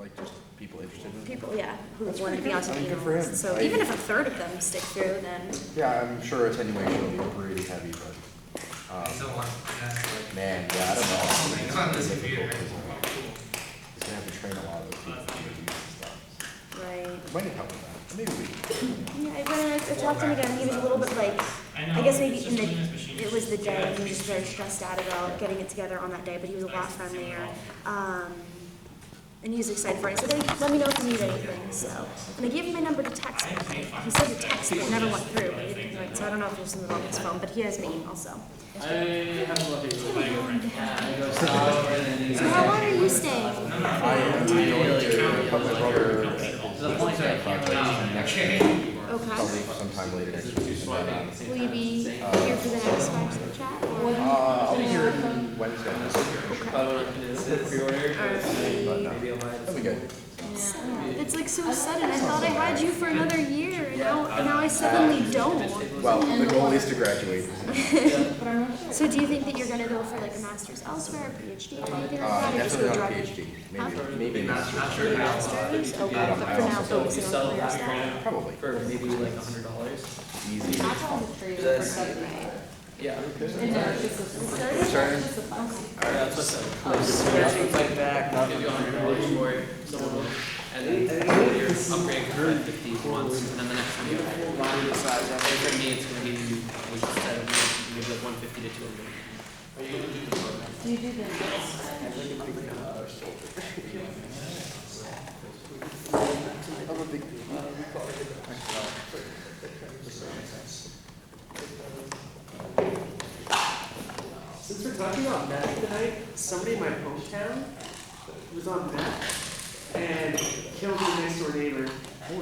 like just people interested in it? People, yeah, who want to be on some good for him. So even if a third of them stick through, then Yeah, I'm sure attenuation will be pretty heavy, but man, yeah, I don't know. It's gonna be difficult because he's gonna have to train a lot of those people to use this stuff. right. It might need help with that. Maybe we. Yeah, when I talked to him again, he was a little bit like, I guess maybe it was the day, he was just very stressed out about getting it together on that day, but he was a lot friendlier. And he was excited for it. So let me know if you need anything. So, and I gave him my number to text me. He said to text, but it never went through. So I don't know if there's something wrong with his phone, but he has my email, so. I have a lovely So how long are you staying? I am going to help my brother next week. Okay. Probably sometime later next week. Will you be here for the next fireside chat? I'll be here Wednesday. That'll be good. It's like so sudden. I thought I had you for another year, and now I suddenly don't. Well, the goal is to graduate. So do you think that you're going to go for like a master's elsewhere, a PhD, or anything like that? Or just Definitely go not a directly? PhD. Maybe a master's. Masters? Okay, but for now focusing on career stuff. Probably. for maybe like $100. Easy. Yeah. Starting? That's what's up. Like back, give you $100 for it, someone will, and then you're upgrading for like 50 once, and then the next one you for me it's gonna be instead of maybe like 150 to 200. Do you do this? I'm a big Since we're talking about meth tonight, somebody in my hometown was on meth and killed their next door neighbor the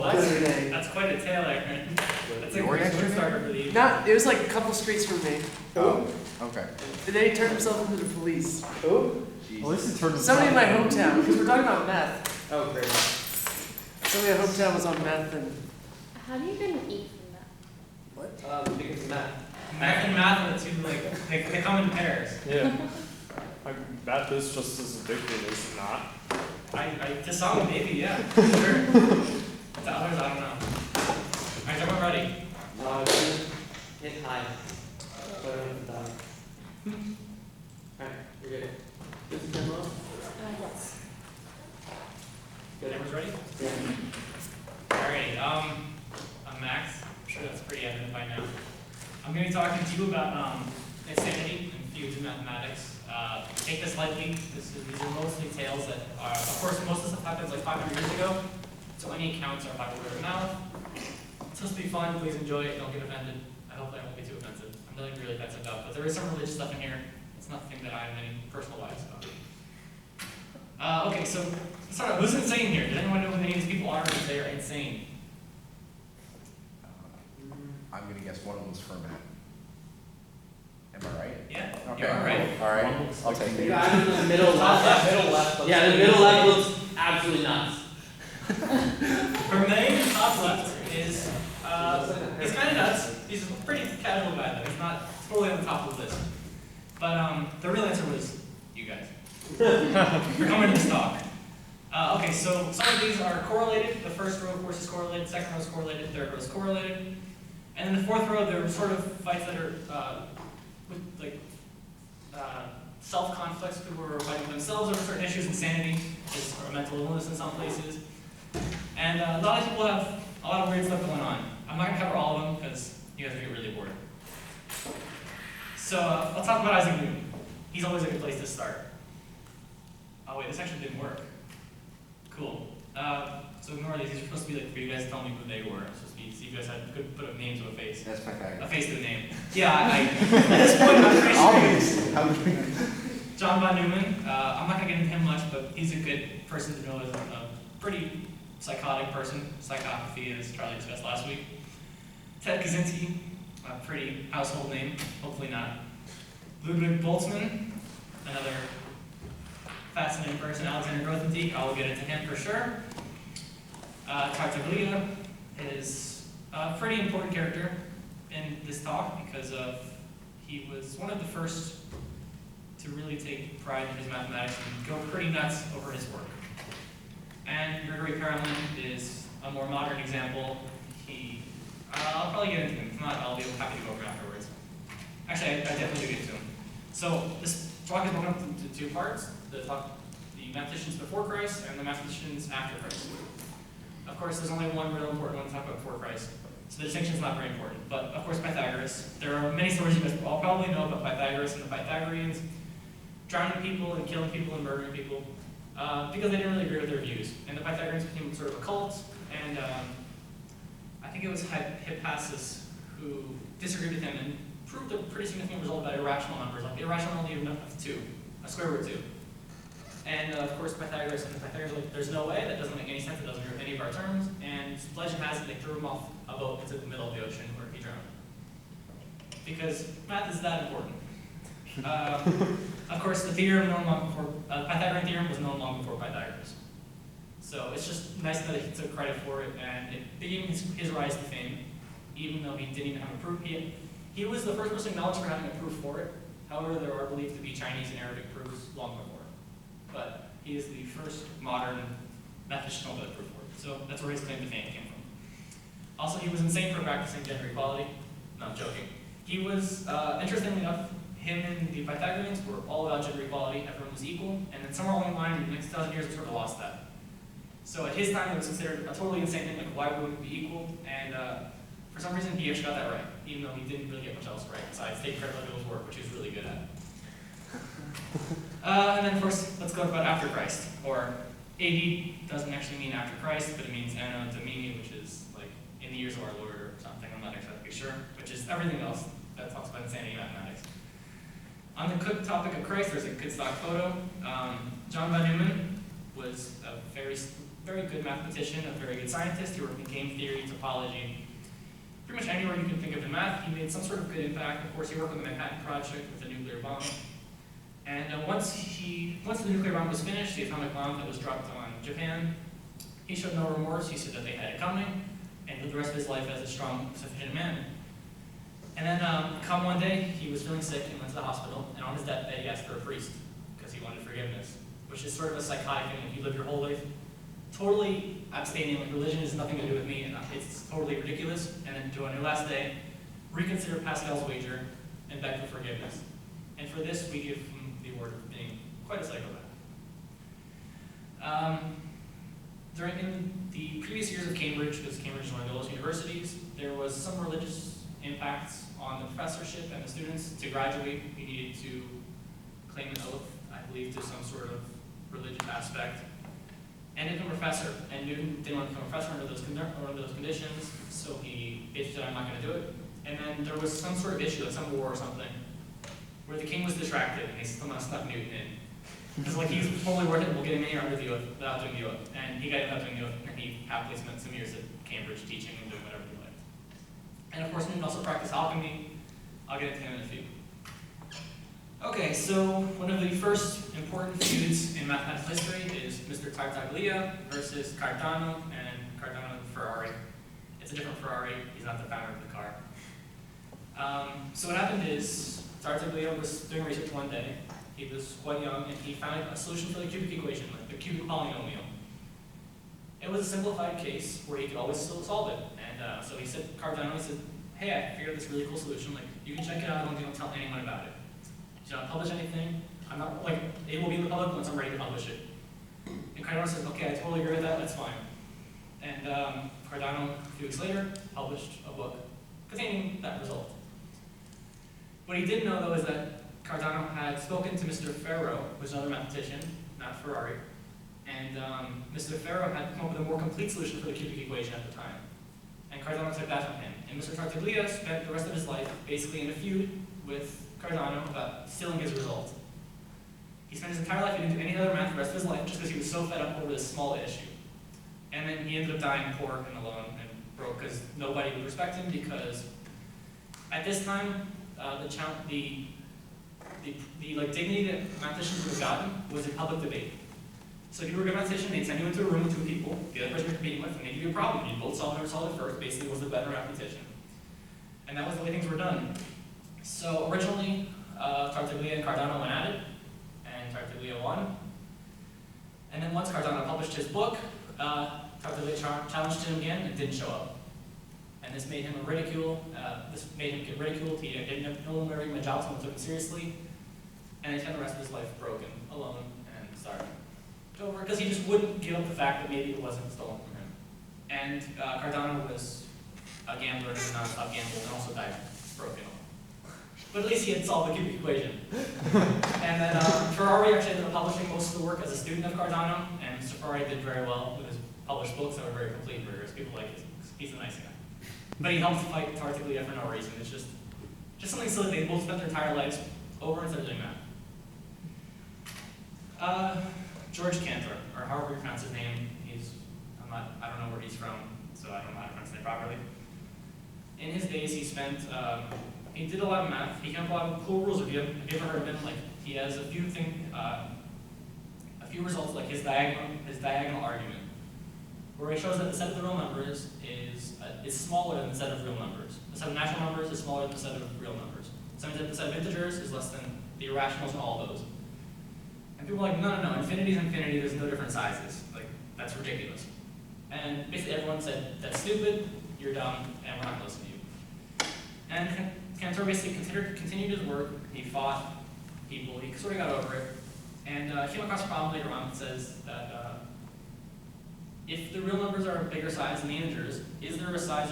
other day. That's quite a tale, Aaron. That's a Your great next door starter for the evening. It was like a couple streets from me. Oh, okay. And then he turned himself into the police. Well, at least it turned Somebody in my hometown, because we're talking about meth. Oh, great. Somebody in my hometown was on meth and How do you even eat from that? Because of that. Meth and math are the two, like, they come in pairs. Yeah. That is just as addictive, is it not? To some, maybe, yeah. Sure. To others, I don't know. Alright, so we're ready. Hit high. Alright, you're good. Is the camera on? Yes. Good, everyone's ready? Yeah. Alright, I'm Max. I'm sure that's pretty evident by now. I'm going to be talking to you about insanity and fields of mathematics. Take this lightly. These are mostly tales that are, of course, most of the stuff happens like 500 years ago, so any accounts are by word of mouth. It's supposed to be fun. Please enjoy it. Don't get offended. I hope I won't be too offensive. I'm really, really offensive about, but there is some religious stuff in here. It's nothing that I have any personal bias about. Okay, so let's start out. Who's insane here? Does anyone know who any of these people are if they are insane? I'm going to guess one of them's Fermat. Am I right? Yeah, Okay. you're all right. All right. I'll take The it. guy in the middle left. Yeah, the middle left looks absolutely nuts. Vermain, top left, is, he's kind of nuts. He's a pretty casual guy, though. He's not totally on the top of the list. But the real answer was you guys. You're coming to this talk. Okay, so some of these are correlated. The first row, of course, is correlated. Second row is correlated. Third row is correlated. And then the fourth row, there are sort of fights that are with like self-conflicts. People who are fighting themselves over certain issues. Insanity is or mental illness in some places. And a lot of people have a lot of weird stuff going on. I'm not going to cover all of them because you guys will get really bored. So let's talk about Isaac Newton. He's always a good place to start. Oh wait, this actually didn't work. Cool. So ignore these. These are supposed to be like for you guys to tell me who they were. It's supposed to be, see if you guys could put a name to a face. That's my fact. A face to a name. Yeah, at this point, I'm pretty sure. Obviously. John von Neumann. I'm not going to get into him much, but he's a good person to know as a pretty psychotic person. Psychopathy, as Charlie discussed last week. Ted Kaczynski, a pretty household name. Hopefully not. Ludwig Boltzmann, another fascinating person. Alexander Grothendieck, I'll get into him for sure. Tartaglia is a pretty important character in this talk because he was one of the first to really take pride in his mathematics and go pretty nuts over his work. Gregory Perelman is a more modern example. I'll probably get into him. If not, I'll be happy to go over it afterwards. Actually, I definitely do get to him. So this talk is broken up into two parts. The mathematicians before Christ and the mathematicians after Christ. Of course, there's only one real important one to talk about before Christ. So the distinction is not very important. But of course, Pythagoras. There are many stories you guys all probably know about Pythagoras and the Pythagoreans drowning people and killing people and murdering people because they didn't really agree with their views. And the Pythagoreans became sort of a cult, and I think it was Hippasus who disagreed with him and proved a pretty significant result about irrational numbers, like the irrationality of 2, a square root of 2. And of course, Pythagoras and the Pythagoreans were like, there's no way, that doesn't make any sense, it doesn't agree with any of our terms. And legend has it they threw him off a boat into the middle of the ocean where he drowned. Because math is that important. Of course, the theorem known long before, Pythagorean theorem was known long before Pythagoras. So it's just nice that he took credit for it, and it began his rise to fame, even though he didn't even have a proof. He was the first person acknowledged for having a proof for it. However, there are believed to be Chinese and Arabic proofs long before. But he is the first modern mathematician with a proof for it. So that's where his claim to fame came from. Also, he was insane for practicing gender equality. No, I'm joking. He was, interestingly enough, him and the Pythagoreans were all about gender equality. Everyone was equal. And then somewhere along the line, in the next 1,000 years, we sort of lost that. So at his time, it was considered a totally insane thing, like why would we be equal? And for some reason, he actually got that right, even though he didn't really get much else right, besides taking credit for other people's work, which he was really good at. And then, of course, let's go about after Christ, or AD doesn't actually mean after Christ, but it means Anno Domini, which is like in the years of our Lord or something, I'm not exactly sure, which is everything else that talks about insanity in mathematics. On the topic of Christ, there's a good stock photo. John von Neumann was a very good mathematician, a very good scientist. He worked in game theory, topology, pretty much anywhere you can think of in math. He made some sort of good impact. Of course, he worked on the Manhattan Project with the nuclear bomb. And once the nuclear bomb was finished, the atomic bomb that was dropped on Japan, he showed no remorse. He said that they had it coming, and lived the rest of his life as a strong, sufficient man. And then, come one day, he was feeling sick and went to the hospital, and on his deathbed, he asked for a priest because he wanted forgiveness, which is sort of a psychotic thing. If you live your whole life totally abstaining, like religion has nothing to do with me, and it's totally ridiculous, and then on your last day, reconsider Pascal's wager and beg for forgiveness. And for this, we give him the award of being quite a psychopath. During the previous years of Cambridge, because Cambridge is one of the oldest universities, there was some religious impacts on the professorship and the students. To graduate, you needed to claim an oath, I believe, to some sort of religious aspect, and become a professor. And Newton didn't want to become a professor under those conditions, so he basically said, I'm not going to do it. And then there was some sort of issue, like some war or something, where the king was distracted, and they somehow stuck Newton in. Because like he's totally worth it, we'll get him in here under the oath, without doing the oath. And he got it without doing the oath, and he happily spent some years at Cambridge teaching and doing whatever he liked. And of course, Newton also practiced alchemy. I'll get into him in a few. Okay, so one of the first important feuds in mathematical history is Mr. Tartaglia versus Cardano, and Cardano Ferrari. It's a different Ferrari, he's not the founder of the car. So what happened is, Tartaglia was doing research one day. He was quite young, and he found a solution for the cubic equation, like the cubic polynomial. It was a simplified case where he could always still solve it. And so he said, Cardano, he said, hey, I figured this really cool solution. Like, you can check it out, don't tell anyone about it. So don't publish anything. I'm not, like, it will be in the public once I'm ready to publish it. And Cardano says, okay, I totally agree with that, that's fine. And Cardano, a few weeks later, published a book containing that result. What he didn't know, though, is that Cardano had spoken to Mr. Ferro, who was another mathematician, not Ferrari, and Mr. Ferro had come up with a more complete solution for the cubic equation at the time. And Cardano took that from him. And Mr. Tartaglia spent the rest of his life basically in a feud with Cardano about stealing his result. He spent his entire life, he didn't do any other math the rest of his life just because he was so fed up over this small issue. And then he ended up dying poor and alone and broke because nobody would respect him, because at this time, the dignity that mathematicians would have gotten was in public debate. So if you were a good mathematician, they'd send you into a room with two people, the other person you're competing with, and they'd give you a problem. You'd both solve it first, basically was the better mathematician. And that was the way things were done. So originally, Tartaglia and Cardano went at it, and Tartaglia won. And then once Cardano published his book, Calculate challenged him again and didn't show up. And this made him get ridiculed. No one would give him a job, someone took him seriously. And he spent the rest of his life broken, alone, and starving. Over because he just wouldn't give up the fact that maybe it wasn't stolen from him. And Cardano was a gambler who non-stop gambled and also died broken. But at least he had solved the cubic equation. And then Ferrari actually ended up publishing most of the work as a student of Cardano, and Mr. Ferrari did very well with his published books that were very complete and rigorous. People like he's a nice guy. But he helped fight Tartaglia for no reason. It's just something silly. They both spent their entire lives over instead of doing that. George Cantor, or however you pronounce his name, I don't know where he's from, so I don't know how to pronounce his name properly. In his days, he did a lot of math. He came up with a lot of cool rules. Have you ever heard of him? Like, he has a few results, like his diagonal argument, where he shows that the set of the real numbers is smaller than the set of real numbers. The set of natural numbers is smaller than the set of real numbers. So that the set of integers is less than the irrationals in all of those. And people are like, no, infinity is infinity, there's no different sizes. Like, that's ridiculous. And basically everyone said, that's stupid, you're dumb, and we're not going to listen to you. And Cantor basically continued his work, he fought people, he sort of got over it, and came across a problem later on that says that if the real numbers are a bigger size than the integers, is there a set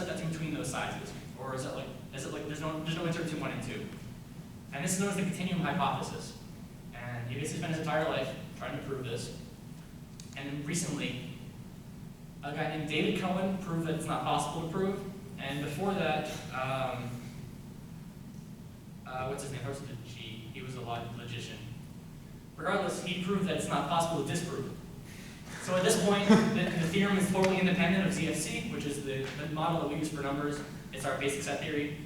that's in between those sizes? Or is it like there's no integer between 1 and 2? And this is known as the continuum hypothesis. And he basically spent his entire life trying to prove this. And recently, a guy named David Cohen proved that it's not possible to prove. And before that, what's his name? Starts with a G. He was a logician. Regardless, he proved that it's not possible to disprove. So at this point, the theorem is totally independent of ZFC, which is the model that we use for numbers. It's our basic set theory.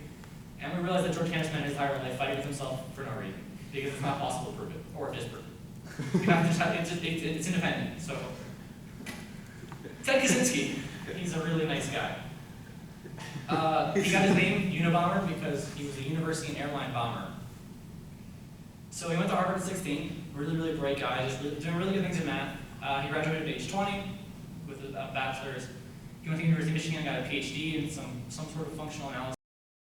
And we realized that George Cantor spent his entire life fighting with himself for no reason, because it's not possible to prove it, or disprove it. You have to it's independent. So, Ted Kaczynski, he's a really nice guy. He got his name Unabomber because he was a university and airline bomber. So he went to Harvard at 16, really bright guy, just doing really good things in math. He graduated at age 20 with a bachelor's. He went to the University of Michigan and got a PhD in some sort of functional analysis.